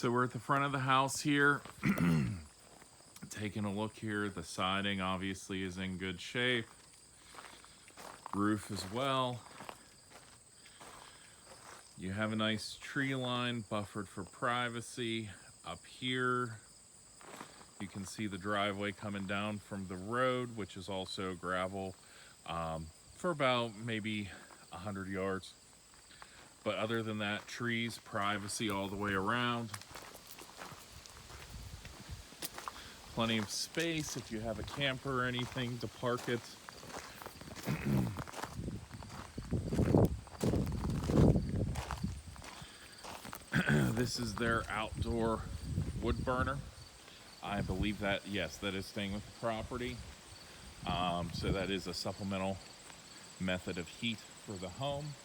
So we're at the front of the house here. Taking a look here, the siding obviously is in good shape. Roof as well. You have a nice tree line buffered for privacy. Up here, you can see the driveway coming down from the road, which is also gravel, for about maybe 100 yards. But other than that, trees, privacy all the way around. Plenty of space if you have a camper or anything to park it. This is their outdoor wood burner. I believe that, yes, that is staying with the property. So that is a supplemental method of heat for the home.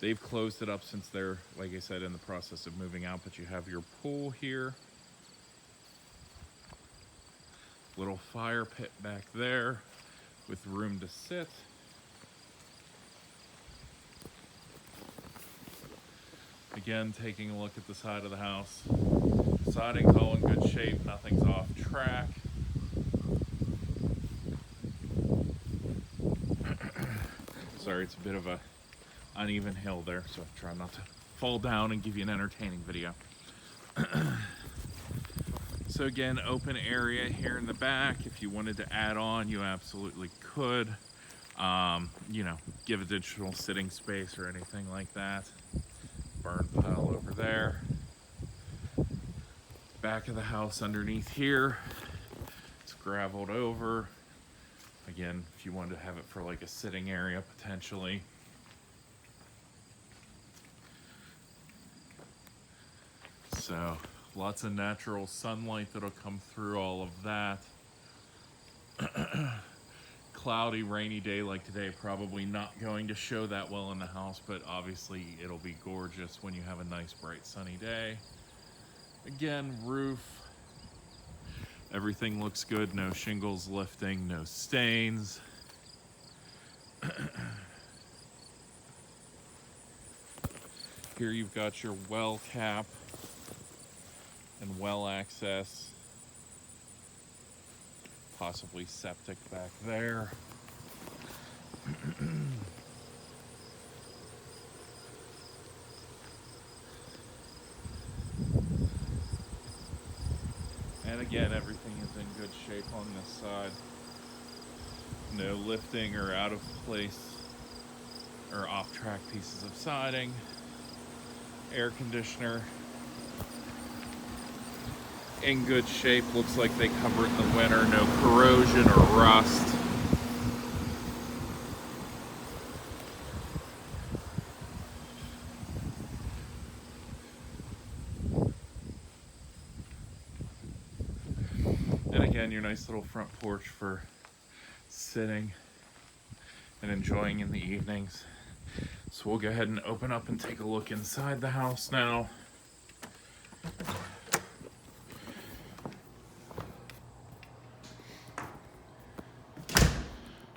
They've closed it up since they're, like I said, in the process of moving out, but you have your pool here. Little fire pit back there with room to sit. Again, taking a look at the side of the house. Siding's all in good shape, nothing's off track. Sorry, it's a bit of a uneven hill there, so I'm trying not to fall down and give you an entertaining video. So again, open area here in the back. If you wanted to add on, you absolutely could. You know, give additional sitting space or anything like that. Burn pile over there. Back of the house underneath here, it's gravelled over. Again, if you wanted to have it for like a sitting area potentially. So lots of natural sunlight that'll come through all of that. Cloudy, rainy day like today, probably not going to show that well in the house, but obviously it'll be gorgeous when you have a nice bright sunny day. Again, roof, everything looks good, no shingles lifting, no stains. Here you've got your well cap and well access, possibly septic back there. And again, everything is in good shape on this side. No lifting or out of place or off track pieces of siding. Air conditioner in good shape, looks like they cover it in the winter, no corrosion or rust. And again, your nice little front porch for sitting and enjoying in the evenings. So we'll go ahead and open up and take a look inside the house now.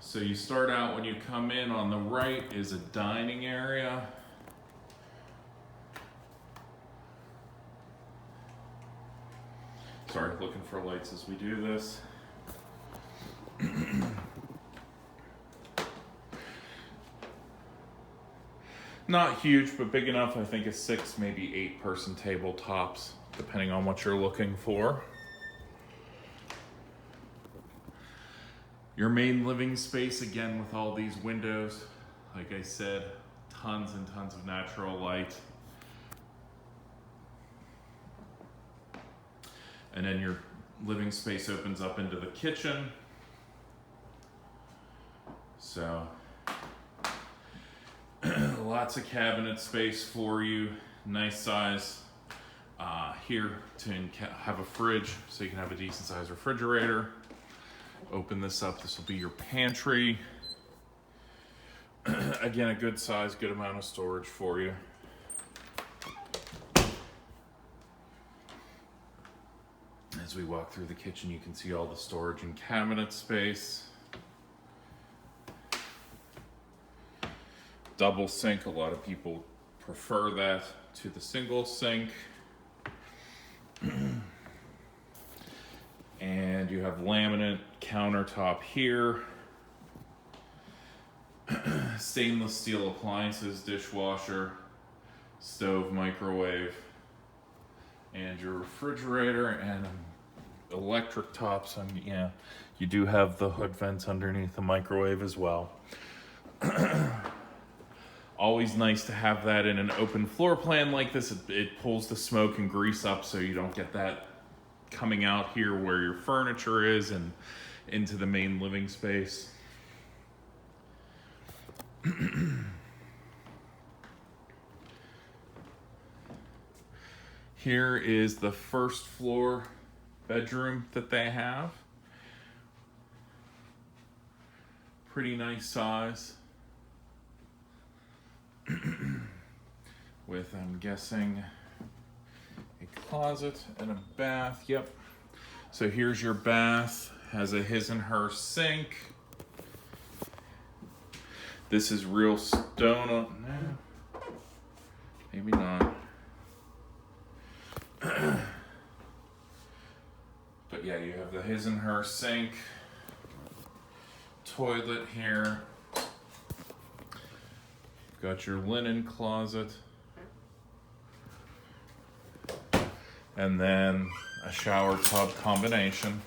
So you start out when you come in, on the right is a dining area. Sorry, looking for lights as we do this. Not huge, but big enough, I think a 6, maybe 8 person table tops, depending on what you're looking for. Your main living space, again, with all these windows, like I said, tons and tons of natural light. And then your living space opens up into the kitchen. So, lots of cabinet space for you, nice size. Here to have a fridge, so you can have a decent sized refrigerator. Open this up, this will be your pantry. Again, a good size, good amount of storage for you. As we walk through the kitchen, you can see all the storage and cabinet space. Double sink, a lot of people prefer that to the single sink. And you have laminate countertop here. Stainless steel appliances, dishwasher, stove, microwave, and your refrigerator, and electric tops. Yeah, you do have the hood vents underneath the microwave as well. Always nice to have that in an open floor plan like this. It pulls the smoke and grease up so you don't get that coming out here where your furniture is and into the main living space. Here is the first floor bedroom that they have. Pretty nice size. With, I'm guessing, a closet and a bath. Yep. So here's your bath. Has a his and her sink. This is real stone. No, maybe not. But yeah, you have the his and her sink. Toilet here. Got your linen closet. And then a shower tub combination.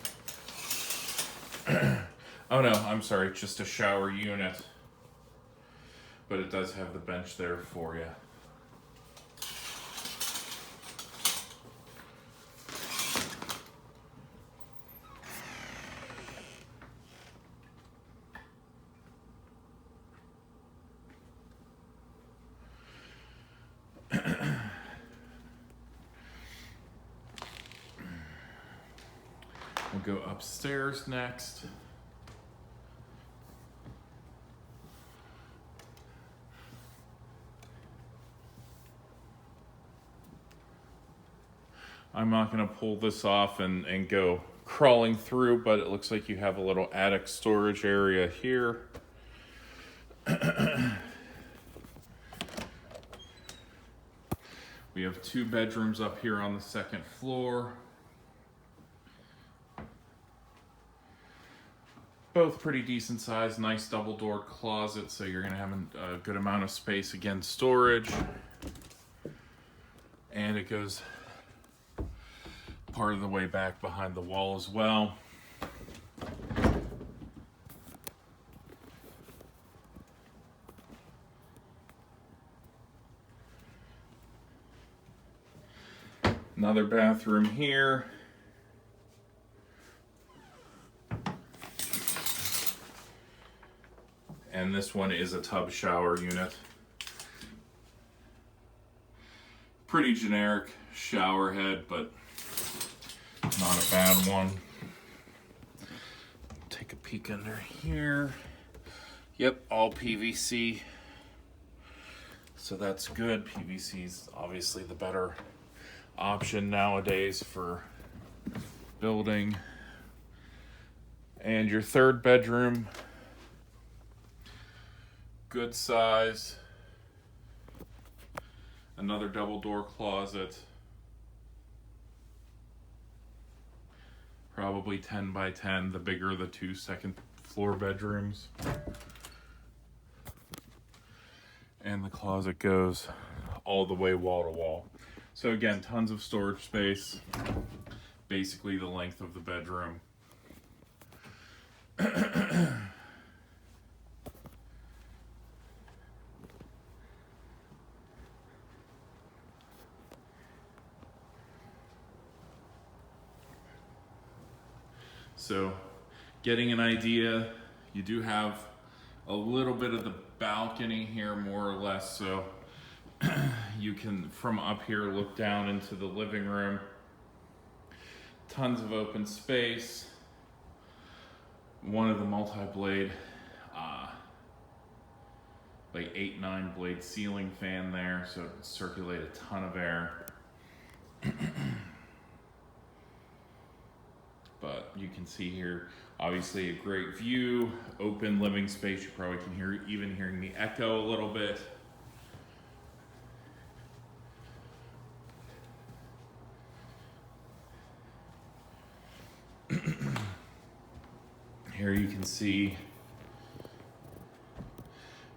Oh no, I'm sorry, just a shower unit. But it does have the bench there for you. We'll go upstairs next. I'm not going to pull this off and go crawling through, but it looks like you have a little attic storage area here. We have 2 bedrooms up here on the second floor. Both pretty decent size, nice double door closet, so you're gonna have a good amount of space, again, storage. And it goes part of the way back behind the wall as well. Another bathroom here. And this one is a tub shower unit. Pretty generic shower head, but not a bad one. Take a peek under here. Yep, all PVC. So that's good. PVC is obviously the better option nowadays for building. And your third bedroom, good size. Another double door closet. Probably 10 by 10, the bigger the 2 second floor bedrooms. And the closet goes all the way wall to wall. So again, tons of storage space. Basically the length of the bedroom. So getting an idea, you do have a little bit of the balcony here, more or less, so you can, from up here, look down into the living room. Tons of open space. One of the multi-blade, like 8-9 blade ceiling fan there, so it can circulate a ton of air. But you can see here, obviously a great view, open living space. You probably can hear, even hearing the echo a little bit. Here you can see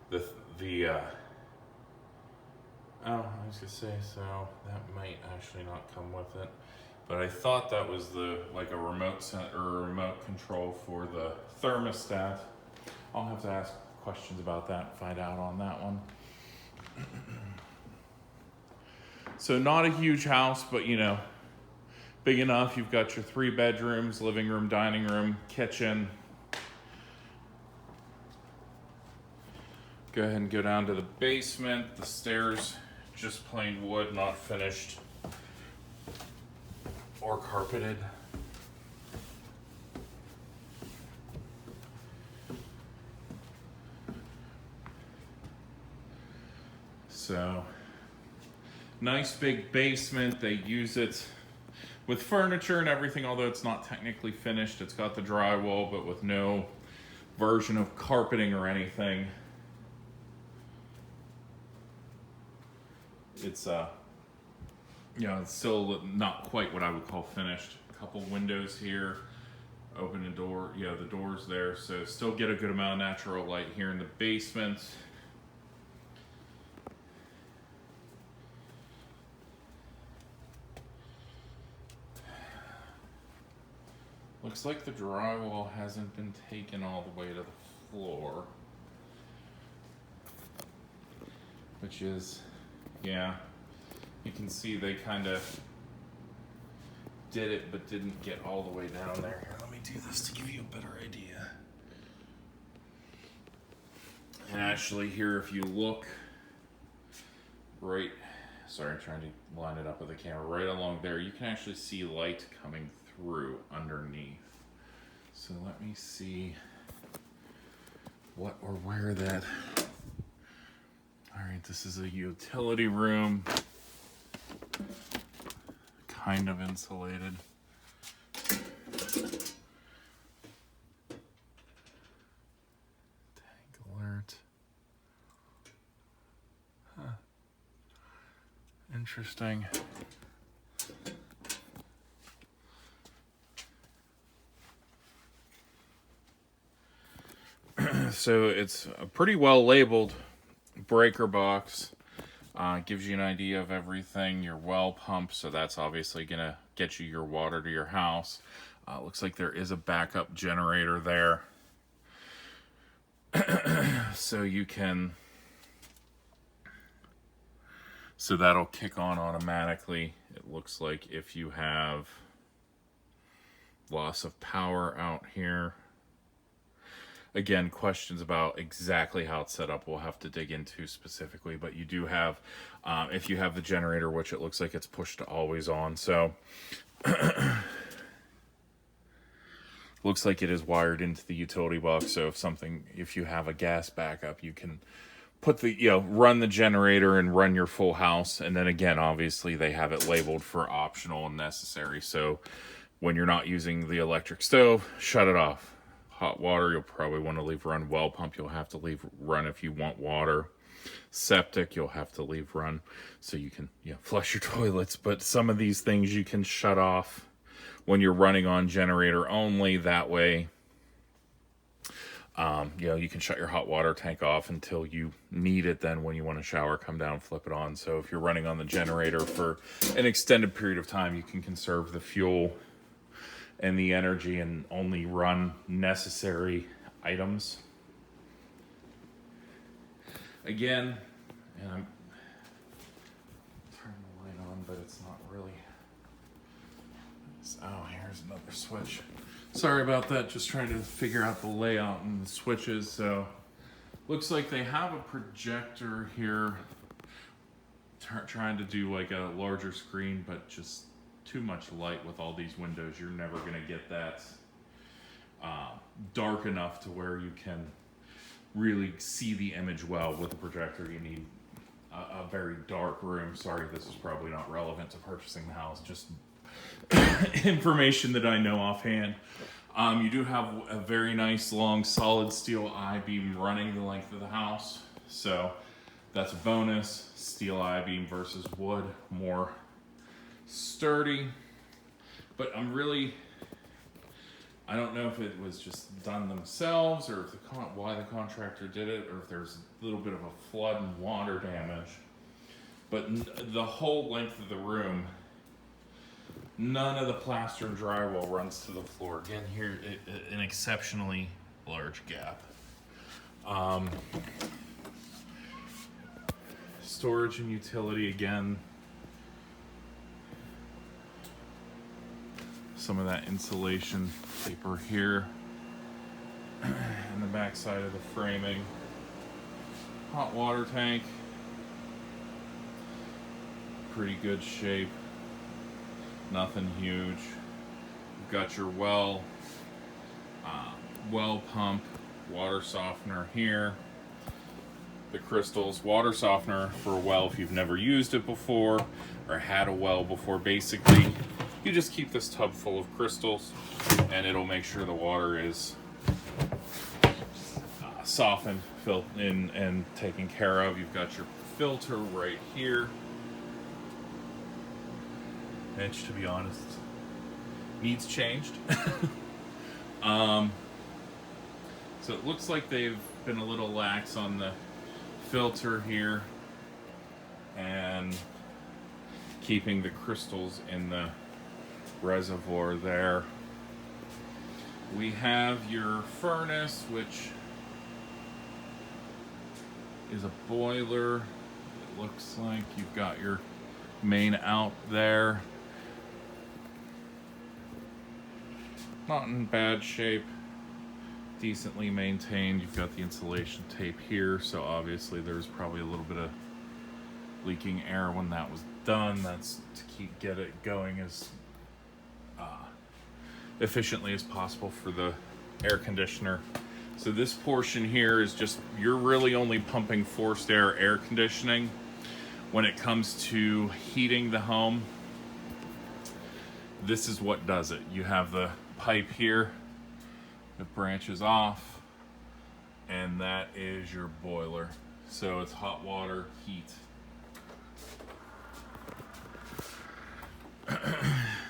the oh, I was gonna say, so that might actually not come with it, but I thought that was like a remote or a remote control for the thermostat. I'll have to ask questions about that and find out on that one. So not a huge house, but you know, big enough. You've got your 3 bedrooms, living room, dining room, kitchen. Go ahead and go down to the basement. The stairs, just plain wood, not finished or carpeted. So, nice big basement. They use it with furniture and everything, although it's not technically finished. It's got the drywall, but with no version of carpeting or anything. It's you know, it's still not quite what I would call finished. A couple windows here, open a door, yeah, the door's there, so still get a good amount of natural light here in the basement. Looks like the drywall hasn't been taken all the way to the floor, which is, yeah, you can see they kind of did it but didn't get all the way down there. Here, let me do this to give you a better idea. And actually here, if you look right, sorry, I'm trying to line it up with the camera, right along there, you can actually see light coming through underneath. So let me see what or where that, all right, this is a utility room, kind of insulated. Tank alert. Huh. Interesting. So it's a pretty well labeled breaker box. Gives you an idea of everything. Your well pump, so that's obviously gonna get you your water to your house. Looks like there is a backup generator there. So you can, so that'll kick on automatically. It looks like if you have loss of power out here. Again, questions about exactly how it's set up we'll have to dig into specifically, but you do have, if you have the generator, which it looks like it's pushed to always on, so looks like it is wired into the utility box, so if you have a gas backup, you can put the, you know, run the generator and run your full house, and then again, obviously they have it labeled for optional and necessary, so when you're not using the electric stove, shut it off. Hot water, you'll probably want to leave run. Well pump, you'll have to leave run if you want water. Septic, you'll have to leave run so you can, you know, flush your toilets. But some of these things you can shut off when you're running on generator only. That way, you know, you can shut your hot water tank off until you need it. Then when you want to shower, come down, flip it on. So if you're running on the generator for an extended period of time, you can conserve the fuel and the energy and only run necessary items. Again, and I'm turning the light on, but it's not really. Oh, here's another switch. Sorry about that, just trying to figure out the layout and the switches. So looks like they have a projector here, trying to do like a larger screen, but just too much light with all these windows. You're never going to get that dark enough to where you can really see the image well. With a projector, you need a very dark room. Sorry, this is probably not relevant to purchasing the house, just information that I know offhand. You do have a very nice long solid steel I-beam running the length of the house, so that's a bonus. Steel I-beam versus wood, more sturdy. But I'm really I don't know if it was just done themselves or if why the contractor did it, or if there's a little bit of a flood and water damage. But the whole length of the room, none of the plaster and drywall runs to the floor. Again, here, an exceptionally large gap. Storage and utility, again. Some of that insulation paper here. And the back side of the framing. Hot water tank. Pretty good shape. Nothing huge. You've got your well pump, water softener here. The crystals, water softener for a well if you've never used it before or had a well before. Basically, you just keep this tub full of crystals and it'll make sure the water is softened, filled in, and taken care of. You've got your filter right here. Which, to be honest, needs changed. So it looks like they've been a little lax on the filter here and keeping the crystals in the reservoir there. We have your furnace, which is a boiler. It looks like you've got your main out there. Not in bad shape, decently maintained. You've got the insulation tape here, so obviously there's probably a little bit of leaking air when that was done. That's to get it going as efficiently as possible for the air conditioner. So this portion here is just, you're really only pumping forced air conditioning when it comes to heating the home. This is what does it. You have the pipe here that branches off, and that is your boiler. So it's hot water, heat.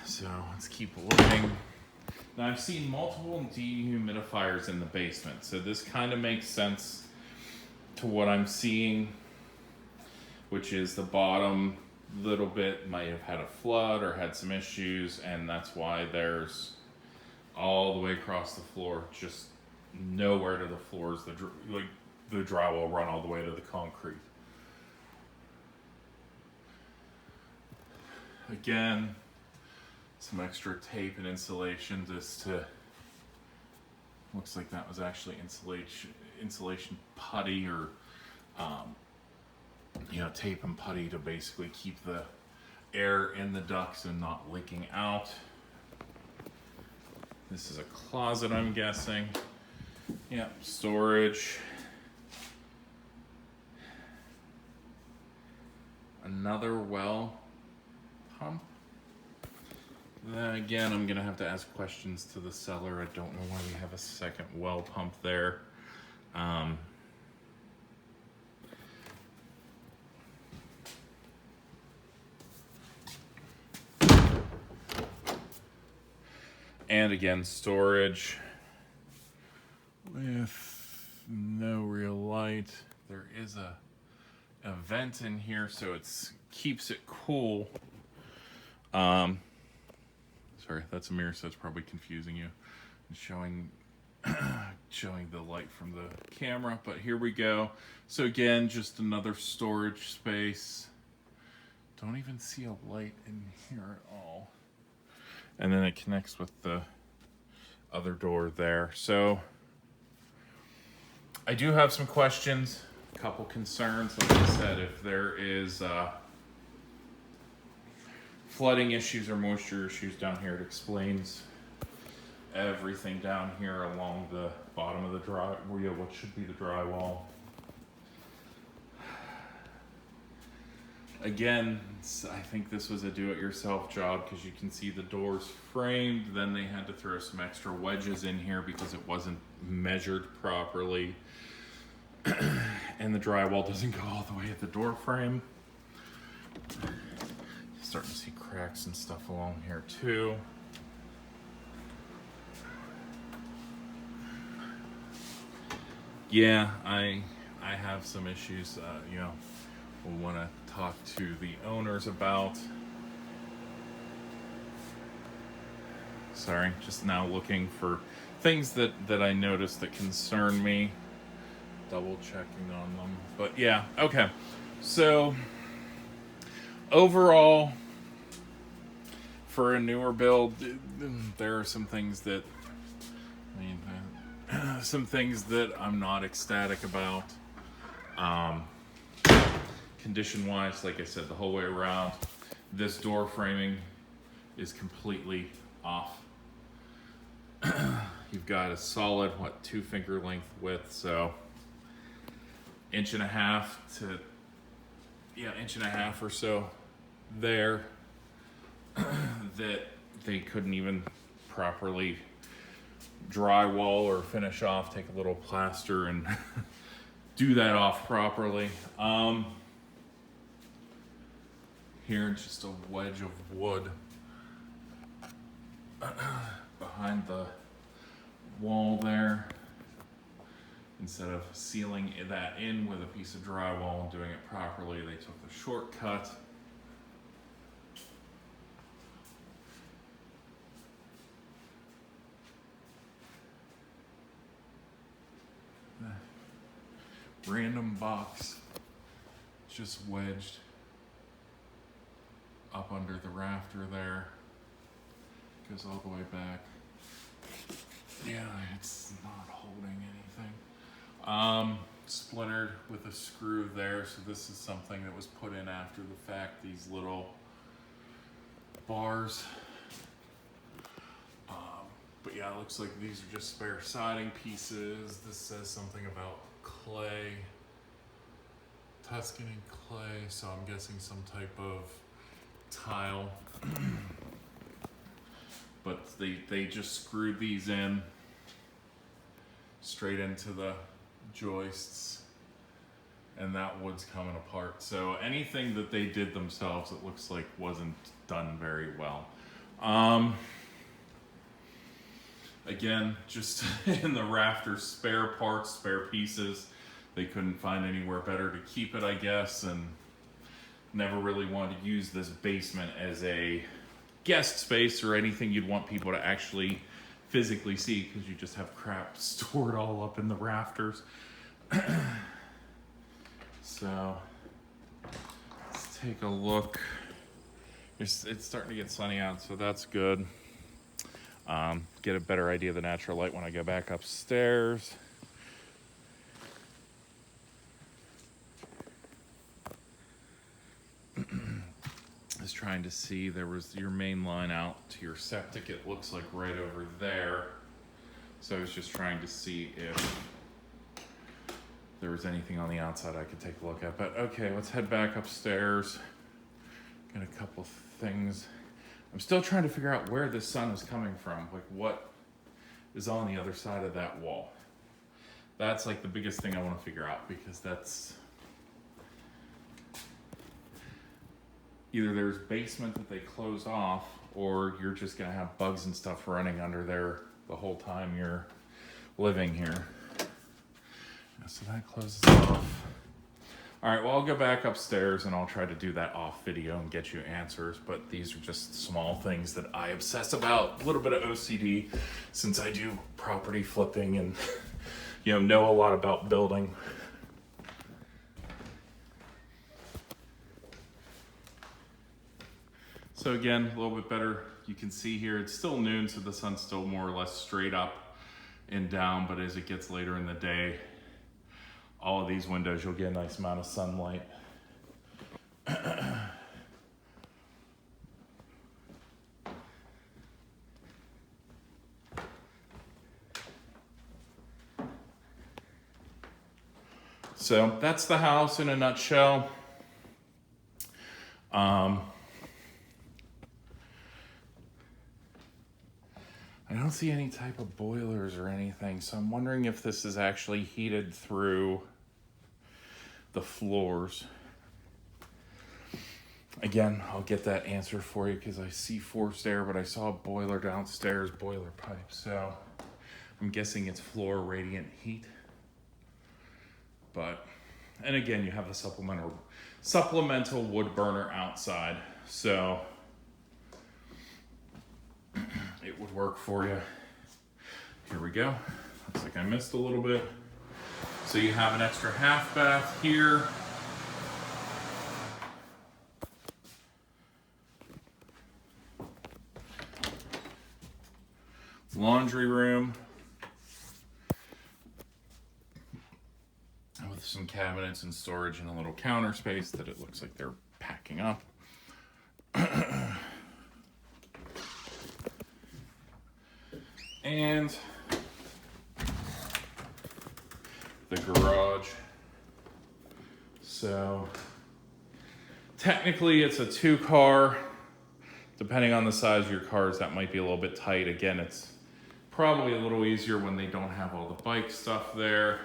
So let's keep looking. Now I've seen multiple dehumidifiers in the basement, so this kind of makes sense to what I'm seeing, which is the bottom little bit might have had a flood or had some issues, and that's why there's all the way across the floor, just nowhere to the floors. The drywall run all the way to the concrete. Again, some extra tape and insulation just to, looks like that was actually insulation putty, or tape and putty to basically keep the air in the ducts and not leaking out. This is a closet, I'm guessing. Yep, storage. Another well pump. Then again, I'm gonna have to ask questions to the seller. I don't know why we have a second well pump there. And again, storage with no real light. There is a vent in here, so it keeps it cool. Sorry, that's a mirror, so it's probably confusing you. Showing the light from the camera, but here we go. So again, just another storage space. Don't even see a light in here at all. And then it connects with the other door there. So I do have some questions, a couple concerns. Like I said, if there is flooding issues or moisture issues down here, it explains everything down here along the bottom of the what should be the drywall. Again, I think this was a do-it-yourself job because you can see the doors framed. Then they had to throw some extra wedges in here because it wasn't measured properly. And the drywall doesn't go all the way at the door frame. Starting to see cracks and stuff along here too. Yeah, I have some issues, you know, we'll want to talk to the owners about. Sorry, just now looking for things that I noticed that concern me. Double checking on them. But yeah, okay. So overall, for a newer build, there are some things that, I mean, some things that I'm not ecstatic about. Condition wise, like I said, the whole way around, this door framing is completely off. You've got a solid, what, 2 finger length width, so 1.5 to, yeah, 1.5 or so there that they couldn't even properly drywall or finish off, take a little plaster and do that off properly. Here, just a wedge of wood behind the wall there. Instead of sealing that in with a piece of drywall and doing it properly, they took the shortcut. Random box just wedged up under the rafter there. Goes all the way back. Yeah, it's not holding anything. Splintered with a screw there, so this is something that was put in after the fact, these little bars. But yeah, it looks like these are just spare siding pieces. This says something about clay, Tuscan clay, so I'm guessing some type of tile. But they just screwed these in straight into the joists, and that wood's coming apart. So anything that they did themselves, it looks like wasn't done very well. Again, just in the rafters, spare parts, spare pieces. They couldn't find anywhere better to keep it, I guess, and never really wanted to use this basement as a guest space or anything you'd want people to actually physically see, because you just have crap stored all up in the rafters. So let's take a look. It's starting to get sunny out, so that's good. Get a better idea of the natural light when I go back upstairs. I was trying to see, there was your main line out to your septic, it looks like right over there. So I was just trying to see if there was anything on the outside I could take a look at. But okay, let's head back upstairs. Got a couple things. I'm still trying to figure out where the sun is coming from, like what is on the other side of that wall. That's like the biggest thing I want to figure out, because that's either there's basement that they closed off, or you're just gonna have bugs and stuff running under there the whole time you're living here. So that closes it off. All right, well, I'll go back upstairs and I'll try to do that off video and get you answers, but these are just small things that I obsess about. A little bit of OCD, since I do property flipping and know a lot about building. So again, a little bit better. You can see here, it's still noon, so the sun's still more or less straight up and down, but as it gets later in the day, all of these windows, you'll get a nice amount of sunlight. So that's the house in a nutshell. I don't see any type of boilers or anything, so I'm wondering if this is actually heated through the floors. Again, I'll get that answer for you, because I see forced air, but I saw a boiler downstairs, boiler pipe, so I'm guessing it's floor radiant heat. But, and again, you have the supplemental wood burner outside, so it would work for you. Here we go. Looks like I missed a little bit. So you have an extra half bath here. Laundry room with some cabinets and storage and a little counter space that it looks like they're packing up. And the garage. So technically it's a 2-car. Depending on the size of your cars, that might be a little bit tight. Again, it's probably a little easier when they don't have all the bike stuff there.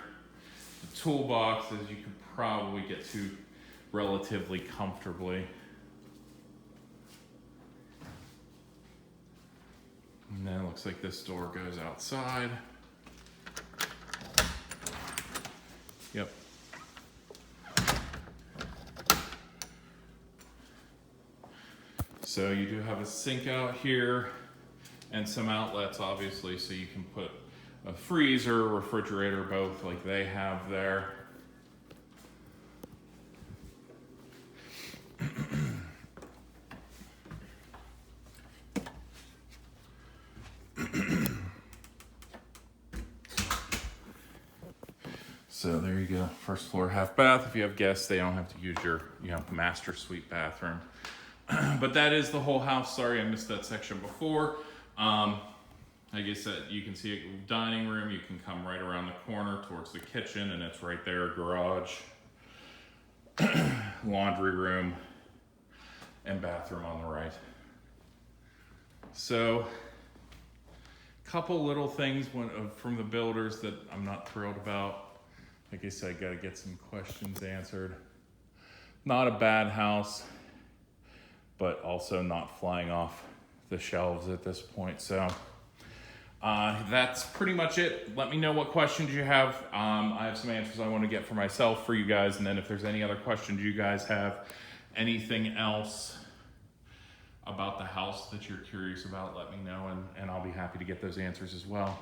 The toolboxes you could probably get to relatively comfortably. And then it looks like this door goes outside. Yep. So you do have a sink out here and some outlets, obviously, so you can put a freezer, refrigerator, both like they have there. So there you go, first floor half bath. If you have guests, they don't have to use your, master suite bathroom. But that is the whole house. Sorry, I missed that section before. Like I said, you can see a dining room. You can come right around the corner towards the kitchen, and it's right there, garage, laundry room, and bathroom on the right. So, couple little things from the builders that I'm not thrilled about. Like I said, I gotta get some questions answered. Not a bad house, but also not flying off the shelves at this point. So that's pretty much it. Let me know what questions you have. I have some answers I want to get for myself for you guys. And then if there's any other questions you guys have, anything else about the house that you're curious about, let me know, and I'll be happy to get those answers as well.